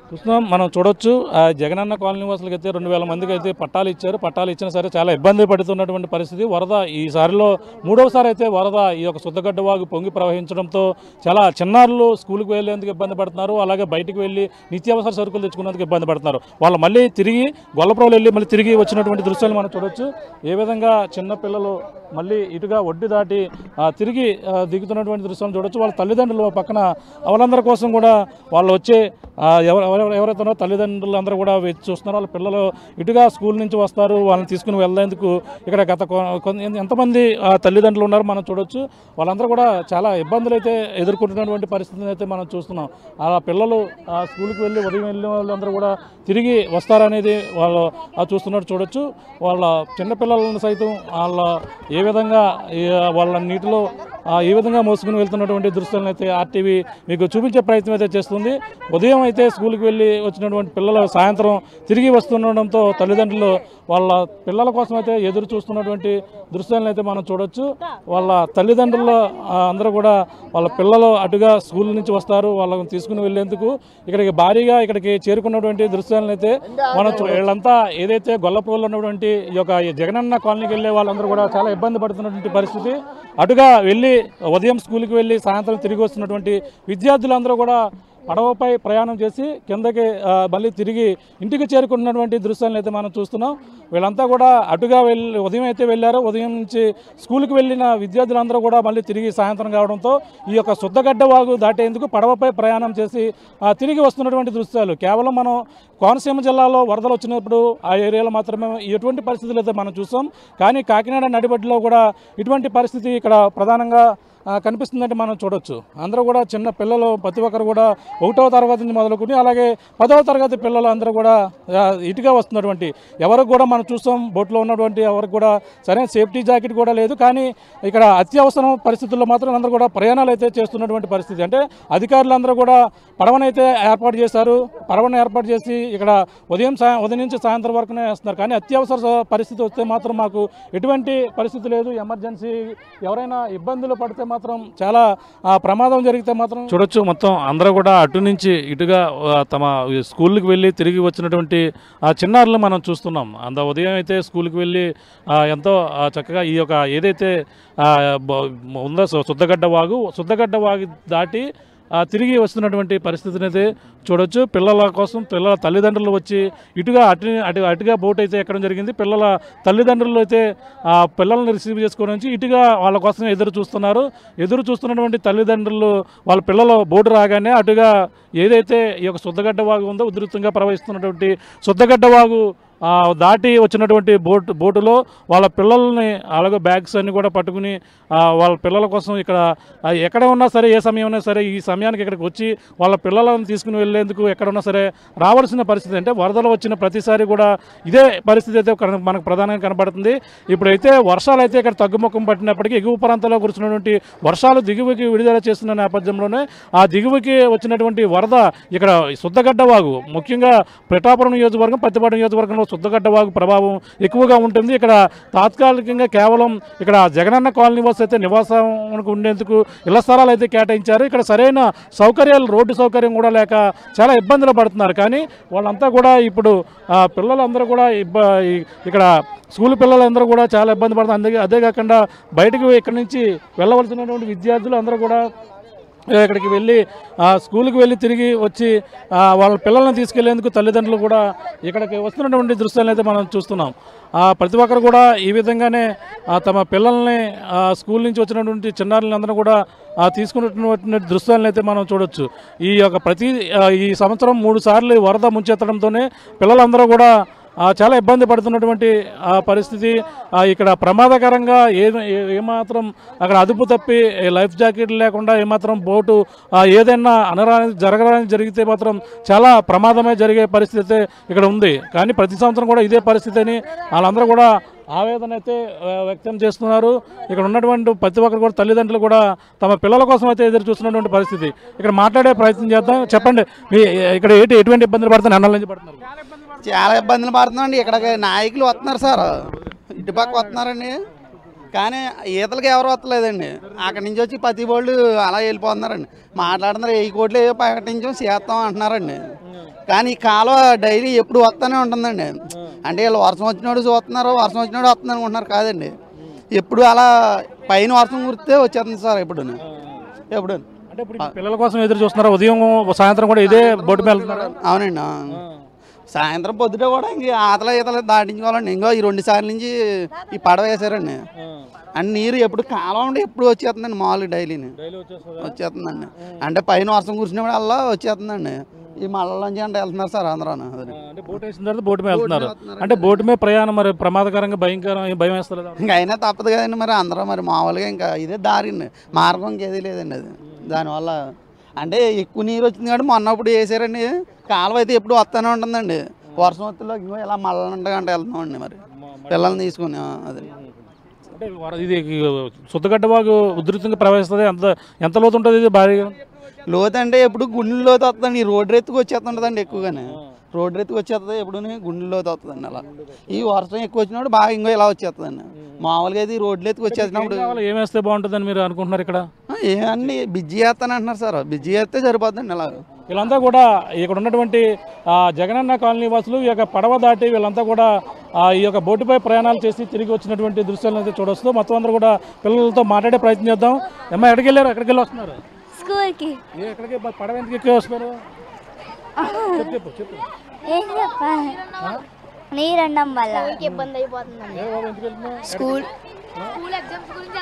చూస్తున్నాం మనం చూడొచ్చు. ఆ జగనన్న కాలనీ వాసులకి అయితే 2000 మందికి అయితే పట్టాలు ఇచ్చారు. పట్టాలు ఇచ్చినా సరే చాలా ఇబ్బంది పడుతున్నటువంటి పరిస్థితి. వరద ఈసారిలో 3వసారి అయితే వరద ఈ యొక్క శుద్ధగడ్డ వాగు పొంగి ప్రవహించడంతో చాలా చిన్నారులు స్కూల్కి వెళ్ళేందుకు ఇబ్బంది పడుతున్నారు, అలాగే బయటికి వెళ్ళి నిత్యావసర సరుకులు తెచ్చుకునేందుకు ఇబ్బంది పడుతున్నారు. వాళ్ళు మళ్ళీ తిరిగి గొల్లప్రోలు వెళ్ళి మళ్ళీ తిరిగి వచ్చినటువంటి దృశ్యాలు మనం చూడొచ్చు. ఏ విధంగా చిన్న పిల్లలు మళ్ళీ ఇటుగా ఒడ్డు దాటి తిరిగి దిగుతున్నటువంటి దృశ్యాలను చూడొచ్చు. వాళ్ళ తల్లిదండ్రులు పక్కన వాళ్ళందరి కోసం కూడా వాళ్ళు వచ్చే ఎవరైతే ఉన్నారో తల్లిదండ్రులు అందరూ కూడా వేచి చూస్తున్నారు. వాళ్ళ పిల్లలు ఇటుగా స్కూల్ నుంచి వస్తారు, వాళ్ళని తీసుకుని వెళ్ళేందుకు ఇక్కడ గత ఎంతమంది తల్లిదండ్రులు ఉన్నారో మనం చూడొచ్చు. వాళ్ళందరూ కూడా చాలా ఇబ్బందులు అయితే ఎదుర్కొంటున్నటువంటి పరిస్థితిని అయితే మనం చూస్తున్నాం. ఆ పిల్లలు స్కూల్కి వెళ్ళి ఉదయం వెళ్ళిన వాళ్ళందరూ కూడా తిరిగి వస్తారనేది వాళ్ళు చూస్తున్నట్టు చూడొచ్చు. వాళ్ళ చిన్నపిల్లలను సైతం వాళ్ళ ఏ విధంగా వాళ్ళ నీటిలో ఏ విధంగా మోసుకుని వెళ్తున్నటువంటి దృశ్యాలను అయితే ఆర్టీవీ మీకు చూపించే ప్రయత్నం అయితే చేస్తుంది. ఉదయం అయితే స్కూల్కి వెళ్ళి వచ్చినటువంటి పిల్లలు సాయంత్రం తిరిగి వస్తుండడంతో తల్లిదండ్రులు వాళ్ళ పిల్లల కోసం అయితే ఎదురు చూస్తున్నటువంటి దృశ్యాలను అయితే మనం చూడొచ్చు. వాళ్ళ తల్లిదండ్రులు అందరూ కూడా వాళ్ళ పిల్లలు అటుగా స్కూల్ నుంచి వస్తారు, వాళ్ళని తీసుకుని వెళ్ళేందుకు ఇక్కడికి భారీగా ఇక్కడికి చేరుకున్నటువంటి దృశ్యాలను అయితే మనం వీళ్ళంతా ఏదైతే గొల్లప్రోలు ఉన్నటువంటి ఈ యొక్క జగనన్న కాలనీకి వెళ్ళే వాళ్ళందరూ కూడా చాలా ఇబ్బంది పడుతున్నటువంటి పరిస్థితి. అటుగా వెళ్ళి ఉదయం స్కూల్కి వెళ్ళి సాయంత్రం తిరిగి వస్తున్నటువంటి విద్యార్థులందరూ కూడా పడవపై ప్రయాణం చేసి కిందకి మళ్ళీ తిరిగి ఇంటికి చేరుకుంటున్నటువంటి దృశ్యాలను అయితే మనం చూస్తున్నాం. వీళ్ళంతా కూడా అటుగా ఉదయం అయితే వెళ్ళారో ఉదయం నుంచి స్కూల్కి వెళ్ళిన విద్యార్థులందరూ కూడా మళ్ళీ తిరిగి సాయంత్రం కావడంతో ఈ యొక్క శుద్ధగడ్డ వాగు దాటేందుకు పడవపై ప్రయాణం చేసి తిరిగి వస్తున్నటువంటి దృశ్యాలు. కేవలం మనం కోనసీమ జిల్లాలో వరదలు వచ్చినప్పుడు ఆ ఏరియాలో మాత్రమే ఎటువంటి పరిస్థితులు అయితే మనం చూసాం. కానీ కాకినాడ నడిబడ్డులో కూడా ఇటువంటి పరిస్థితి ఇక్కడ ప్రధానంగా కనిపిస్తుందంటే మనం చూడొచ్చు. అందరూ కూడా చిన్న పిల్లలు ప్రతి ఒక్కరు కూడా 1వ తరగతి నుంచి మొదలుకొని అలాగే 10వ తరగతి పిల్లలు అందరూ కూడా ఇటుగా వస్తున్నటువంటి ఎవరికి కూడా మనం చూస్తాం బోట్లో ఉన్నటువంటి ఎవరికి కూడా సరైన సేఫ్టీ జాకెట్ కూడా లేదు. కానీ ఇక్కడ అత్యవసరం పరిస్థితుల్లో మాత్రం అందరూ కూడా ప్రయాణాలు అయితే చేస్తున్నటువంటి పరిస్థితి. అంటే అధికారులందరూ కూడా పడవనైతే ఏర్పాటు చేశారు, పడవను ఏర్పాటు చేసి ఇక్కడ ఉదయం నుంచి సాయంత్రం వరకునే వేస్తున్నారు. కానీ అత్యవసర పరిస్థితి వస్తే మాత్రం మాకు ఎటువంటి పరిస్థితి లేదు, ఎమర్జెన్సీ ఎవరైనా ఇబ్బందులు పడితే మాత్రం చాలా ప్రమాదం జరిగితే మాత్రం చూడొచ్చు. మొత్తం అందరూ కూడా అటు నుంచి ఇటుగా తమ స్కూల్కి వెళ్ళి తిరిగి వచ్చినటువంటి చిన్నారులు మనం చూస్తున్నాం. ఉదయం అయితే స్కూల్కి వెళ్ళి ఎంతో చక్కగా ఈ యొక్క ఏదైతే ఉందో శుద్ధగడ్డ వాగు దాటి తిరిగి వస్తున్నటువంటి పరిస్థితిని అయితే చూడొచ్చు. పిల్లల కోసం పిల్లల తల్లిదండ్రులు వచ్చి అటుగా బోట్ అయితే ఎక్కడం జరిగింది. పిల్లల తల్లిదండ్రులు అయితే పిల్లల్ని రిసీవ్ చేసుకొని వచ్చి ఇటుగా వాళ్ళ కోసం ఎదురు చూస్తున్నటువంటి తల్లిదండ్రులు వాళ్ళ పిల్లలు బోటు రాగానే అటుగా ఏదైతే ఈ యొక్క శుద్ధగడ్డ వాగు ఉందో ఉధృతంగా ప్రవహిస్తున్నటువంటి శుద్ధగడ్డ వాగు దాటి వచ్చినటువంటి బోటులో వాళ్ళ పిల్లల్ని అలాగే బ్యాగ్స్ అన్ని కూడా పట్టుకుని వాళ్ళ పిల్లల కోసం ఇక్కడ ఎక్కడ ఉన్నా సరే ఏ సమయం ఉన్నా సరే ఈ సమయానికి ఇక్కడికి వచ్చి వాళ్ళ పిల్లలను తీసుకుని వెళ్ళేందుకు ఎక్కడ ఉన్నా సరే రావాల్సిన పరిస్థితి. అంటే వరదలు వచ్చిన ప్రతిసారి కూడా ఇదే పరిస్థితి అయితే మనకు ప్రధానంగా కనబడుతుంది. ఇప్పుడైతే వర్షాలు అయితే ఇక్కడ తగ్గుముఖం పట్టినప్పటికీ ఎగువ ప్రాంతాల్లో కురుస్తున్నటువంటి వర్షాలు దిగువకి విడుదల చేస్తున్న నేపథ్యంలోనే ఆ దిగువకి వచ్చినటువంటి వరద ఇక్కడ శుద్ధగడ్డ వాగు ముఖ్యంగా పిఠాపురం నియోజకవర్గం పత్తిపాడు నియోజకవర్గంలో శుద్ధగడ్డ వాగు ప్రభావం ఎక్కువగా ఉంటుంది. ఇక్కడ తాత్కాలికంగా కేవలం ఇక్కడ జగనన్న కాలనీ వాసు అయితే నివాసానికి ఉండేందుకు ఇళ్ల స్థలాలు అయితే కేటాయించారు. ఇక్కడ సరైన సౌకర్యాలు రోడ్డు సౌకర్యం కూడా లేక చాలా ఇబ్బందులు పడుతున్నారు. కానీ వాళ్ళంతా కూడా ఇప్పుడు పిల్లలందరూ కూడా ఇక్కడ స్కూల్ పిల్లలందరూ కూడా చాలా ఇబ్బంది పడుతున్నారు. అదే కాకుండా బయటకు ఇక్కడి నుంచి వెళ్ళవలసినటువంటి విద్యార్థులు అందరూ కూడా ఇక్కడికి వెళ్ళి స్కూల్కి వెళ్ళి తిరిగి వచ్చి వాళ్ళ పిల్లల్ని తీసుకెళ్లేందుకు తల్లిదండ్రులు కూడా ఇక్కడికి వస్తున్నటువంటి దృశ్యాలను అయితే మనం చూస్తున్నాం. ప్రతి ఒక్కరు కూడా ఈ విధంగానే తమ పిల్లల్ని స్కూల్ నుంచి వచ్చినటువంటి చిన్నారులని అందరూ కూడా తీసుకున్నటువంటి దృశ్యాలను అయితే మనం చూడొచ్చు. ఈ సంవత్సరం 3 సార్లు వరద ముంచెత్తడంతోనే పిల్లలందరూ కూడా చాలా ఇబ్బంది పడుతున్నటువంటి పరిస్థితి. ఇక్కడ ప్రమాదకరంగా ఏమాత్రం అక్కడ అదుపు తప్పి లైఫ్ జాకెట్లు లేకుండా ఏమాత్రం బోటు ఏదైనా జరగడానికి జరిగితే మాత్రం చాలా ప్రమాదమే జరిగే పరిస్థితి అయితే ఇక్కడ ఉంది. కానీ ప్రతి సంవత్సరం కూడా ఇదే పరిస్థితి అని వాళ్ళందరూ కూడా ఆవేదన అయితే వ్యక్తం చేస్తున్నారు. ఇక్కడ ఉన్నటువంటి ప్రతి ఒక్కరు కూడా తల్లిదండ్రులు కూడా తమ పిల్లల కోసం అయితే ఎదురు చూస్తున్నటువంటి పరిస్థితి. ఇక్కడ మాట్లాడే ప్రయత్నం చేద్దాం. చెప్పండి, ఇక్కడ ఎటువంటి ఇబ్బందులు పడుతున్నారు? అన్నల నుంచి పడుతున్నారు? చాలా ఇబ్బందులు పడుతున్నామండి. ఇక్కడికి నాయకులు వస్తున్నారు సార్, ఇటుపక్క వస్తున్నారండి, కానీ ఈతలకి ఎవరు వస్తలేదండి. అక్కడి నుంచి వచ్చి ప్రతి వాళ్ళు అలా వెళ్ళిపోతున్నారండి. మాట్లాడుతున్నారు 1000 కోట్లు ప్రకటించాం చేస్తాం అంటున్నారండి. కానీ ఈ కాలువ డైలీ ఎప్పుడు వస్తూనే ఉంటుందండి. అంటే వీళ్ళు వర్షం వచ్చినోడు చూస్తున్నారు, వర్షం వచ్చినోడు వస్తుంది అనుకుంటున్నారు. కాదండి, ఎప్పుడు అలా పైన వర్షం కురిస్తే వచ్చేస్తుంది సార్. ఎప్పుడు అంటే ఇప్పుడు పిల్లల కోసం ఎదురు చూస్తున్నారు. ఉదయం సాయంత్రం కూడా ఇదే బోటు మీద వెళ్తున్నారు? అవునండి, సాయంత్రం పొద్దుట కూడా ఇంక ఈతలు దాటించుకోవాలండి. ఇంకో ఈ 2 సార్లు నుంచి ఈ పడవ వేసారండి. అండ్ నీరు ఎప్పుడు కాలం ఉండి ఎప్పుడు వచ్చేస్తుందండి. మామూలుగా డైలీని వచ్చేస్తుందండి. అంటే పైన వర్షం కురిసినప్పుడు అలా వచ్చేస్తుందండి. ఈ మళ్ళలోంచి అంటే వెళ్తున్నారు సార్ అందరూ. అంటే బోట్ వేసిన తర్వాత బోటు మీద వెళ్తున్నారు. అంటే బోటు మీద ప్రయాణం మరి ప్రమాదకరంగా భయం వేస్తారు. ఇంకా అయినా తప్పదు కదండి మరి. అందరూ మరి మామూలుగా ఇంకా ఇదే దారిండి, మార్గం ఇంకేది లేదండి. అది దానివల్ల అంటే ఎక్కువ నీరు వచ్చింది కాబట్టి మొన్నప్పుడు వేసారండి. కాలువ అయితే ఎప్పుడు వస్తూనే ఉంటుందండి. వర్షం వస్తులో ఇంకో ఇలా మళ్ళంటగా అంటే వెళ్తున్నామండి మరి పిల్లల్ని తీసుకుని. అది అంటే ఇది సుద్దగడ్డ వాగు ఉధృతంగా ప్రవహిస్తుంది. ఎంత లోతు ఉంటుంది ఇది? భారీగా లోతు అంటే ఎప్పుడు గుండెల లోతు వస్తుందండి. ఈ రోడ్డు ఎత్తుకు వచ్చేస్తుంటుందండి ఎక్కువగానే. రోడ్డు ఎత్తుకు వచ్చేస్తుంది ఎప్పుడు గుండెల లోతు వస్తుందండి. అలా ఈ వర్షం ఎక్కువ వచ్చినప్పుడు బాగా ఇంకో ఇలా వచ్చేస్తుందండి. మామూలుగా అయితే ఈ రోడ్లు ఎత్తుకు వచ్చేసినప్పుడు ఏమేస్తే బాగుంటుందని మీరు అనుకుంటున్నారు? ఇక్కడ ఏమన్నీ బిజ్జి చేస్తాను అంటున్నారు సార్. బిజ్జి చేస్తే సరిపోతుందండి. అలా వీళ్ళంతా కూడా ఇక్కడ ఉన్నటువంటి జగనన్న కాలనీ వాసులు ఈ యొక్క పడవ దాటి వీళ్ళంతా కూడా ఈ యొక్క బోటుపై ప్రయాణాలు చేసి తిరిగి వచ్చినటువంటి దృశ్యాలను అయితే చూడొచ్చు. మొత్తం అందరూ కూడా పిల్లలతో మాట్లాడే ప్రయత్నం చేద్దాం. అమ్మ ఎక్కడికి వెళ్ళారు? ఎక్కడికి వెళ్ళి వస్తున్నారు? స్కూల్కి. ఎక్కడికి పడవ ఎందుకు ఎక్కి వస్తున్నారు? చెప్పు. ఏం చెప్పాలి, నీరు అన్నం వల్ల ఇబ్బంది అయిపోతుంది. స్కూల్ ఎగ్జామ్స్ గురించి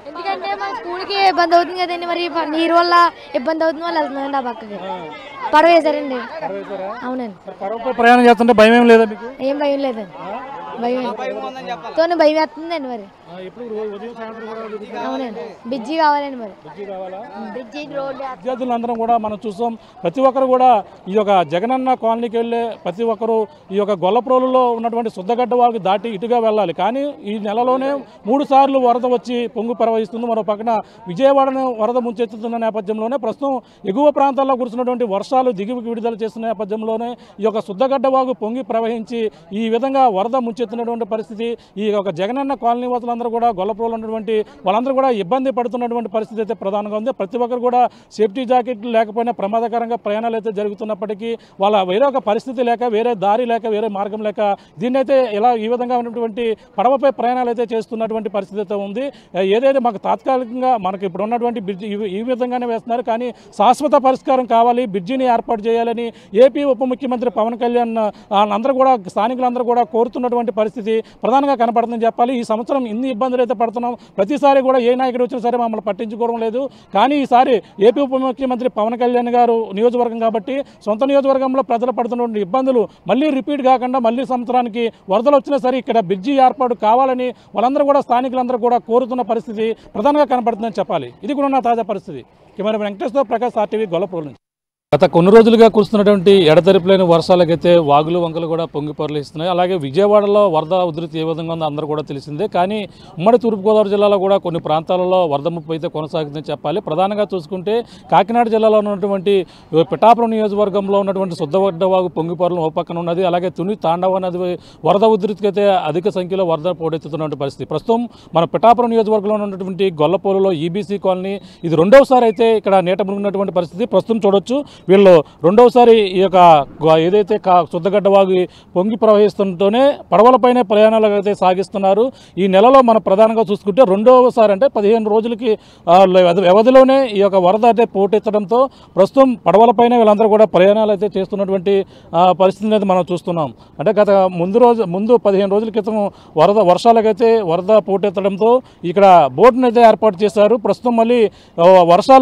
ఎందుకంటే మా స్కూల్కి ఇబ్బంది అవుతుంది కదండి. మరి నీరు వల్ల ఇబ్బంది అవుతుంది వాళ్ళు వెళ్తున్నారండి. ఆ పక్కకి పడవ వేసారండి. అవునండి. ప్రయాణం చేస్తుంటే భయం ఏం లేదా మీకు? ఏం భయం లేదండి. భయం వేస్తుందండి. మరి అవునండి, బిజ్జీ కావాలండి. మరి విద్యార్థులందరం కూడా మనం చూస్తాం. ప్రతి ఒక్కరు కూడా ఈ యొక్క జగనన్న కాలనీకి వెళ్ళే ప్రతి ఒక్కరు ఈ యొక్క గొల్లప్రోలులో ఉన్నటువంటి సుద్దగడ్డ వాగు దాటి ఇటుగా వెళ్ళాలి. కానీ ఈ నెలలోనే 3 సార్లు వరద వచ్చి పొంగు ప్రవహిస్తుంది. మరో పక్కన విజయవాడను వరద ముంచెత్తుతున్న నేపథ్యంలోనే ప్రస్తుతం ఎగువ ప్రాంతాల్లో కురుస్తున్నటువంటి వర్షాలు దిగువకి విడుదల చేస్తున్న నేపథ్యంలోనే ఈ యొక్క సుద్దగడ్డ వాగు పొంగి ప్రవహించి ఈ విధంగా వరద ముంచెత్తున్నటువంటి పరిస్థితి. ఈ యొక్క జగనన్న కాలనీ వాసులందరూ కూడా గొల్లప్రోలు ఉన్నటువంటి వాళ్ళందరూ కూడా ఇబ్బంది పడుతున్నటువంటి పరిస్థితి అయితే ప్రధానంగా ఉంది. ప్రతి ఒక్కరు కూడా సేఫ్టీ జాకెట్లు లేకపోయినా ప్రమాదకరంగా ప్రయాణాలు అయితే జరుగుతున్నప్పటికీ వాళ్ళ వేరే ఒక పరిస్థితి లేక, వేరే దారి లేక, వేరే మార్గం లేక దీన్నైతే ఇలా ఈ విధంగా ఉన్నటువంటి పడవపై ప్రయాణాలు అయితే చేస్తున్నటువంటి పరిస్థితి అయితే ఉంది. ఏదైతే మాకు తాత్కాలికంగా మనకి ఇప్పుడు ఉన్నటువంటి బ్రిడ్జి ఈ విధంగానే వేస్తున్నారు. కానీ శాశ్వత పరిష్కారం కావాలి, బ్రిడ్జిని ఏర్పాటు చేయాలని ఏపీ ఉప ముఖ్యమంత్రి పవన్ కళ్యాణ్ అందరూ కూడా స్థానికులందరూ కూడా కోరుతున్నటువంటి పరిస్థితి ప్రధానంగా కనపడుతుందని చెప్పాలి. ఈ సంవత్సరం ఇన్ని ఇబ్బందులు అయితే పడుతున్నాం. ప్రతిసారి కూడా ఏ నాయకుడు వచ్చినా సరే మమ్మల్ని పట్టించుకోవడం లేదు. కానీ ఈసారి ఏపీ ఉప ముఖ్యమంత్రి పవన్ కళ్యాణ్ గారు నియోజకవర్గం కాబట్టి సొంత నియోజకవర్గంలో ప్రజలు పడుతున్నటువంటి ఇబ్బందులు మళ్ళీ రిపీట్ కాకుండా మళ్ళీ సంవత్సరానికి వరదలు వచ్చినా సరే ఇక్కడ బ్రిడ్జి ఏర్పాటు కావాలని వాళ్ళందరూ కూడా స్థానికులందరూ కూడా కోరుతున్న పరిస్థితి ప్రధానంగా కనపడుతుందని చెప్పాలి. ఇది కూడా నా తాజా పరిస్థితి. కెమెరా వెంకటేశ్వర ప్రకాష్, RTV, గొల్లప్రోలు నుంచి. గత కొన్ని రోజులుగా కురుస్తున్నటువంటి ఎడతెరిపిలేని వర్షాలకైతే వాగులు వంకలు కూడా పొంగి పొరలిస్తున్నాయి. అలాగే విజయవాడలో వరద ఉధృతి ఏ విధంగా ఉందో అందరూ కూడా తెలిసిందే. కానీ ఉమ్మడి తూర్పుగోదావరి జిల్లాలో కూడా కొన్ని ప్రాంతాలలో వరద ముప్పు అయితే కొనసాగుతుందని చెప్పాలి. ప్రధానంగా చూసుకుంటే కాకినాడ జిల్లాలో ఉన్నటువంటి పిఠాపురం నియోజకవర్గంలో ఉన్నటువంటి సుద్దగడ్డ వాగు పొంగి పొరలు ఓ పక్కన ఉన్నది. అలాగే తుని తాండవ నది వరద ఉధృతికి అయితే అధిక సంఖ్యలో వరద పోటెత్తుతున్నటువంటి పరిస్థితి. ప్రస్తుతం మన పిఠాపురం నియోజకవర్గంలో ఉన్నటువంటి గొల్లపోలులో EBC కాలనీ ఇది రెండవసారి అయితే ఇక్కడ నీట మునిగినటువంటి పరిస్థితి ప్రస్తుతం చూడొచ్చు. వీళ్ళు రెండవసారి ఈ యొక్క ఏదైతే శుద్ధగడ్డ వాగు పొంగి ప్రవహిస్తుంటూనే పడవలపైనే ప్రయాణాలు అయితే సాగిస్తున్నారు. ఈ నెలలో మనం ప్రధానంగా చూసుకుంటే రెండవసారి అంటే 15 రోజులకి వ్యవధిలోనే ఈ యొక్క వరద అయితే పోటెత్తడంతో ప్రస్తుతం పడవలపైనే వీళ్ళందరూ కూడా ప్రయాణాలు అయితే చేస్తున్నటువంటి పరిస్థితిని అయితే మనం చూస్తున్నాం. అంటే గత ముందు 15 రోజుల క్రితం వర్షాలకైతే వరద పోటెత్తడంతో ఇక్కడ బోట్ను అయితే ఏర్పాటు చేశారు. ప్రస్తుతం మళ్ళీ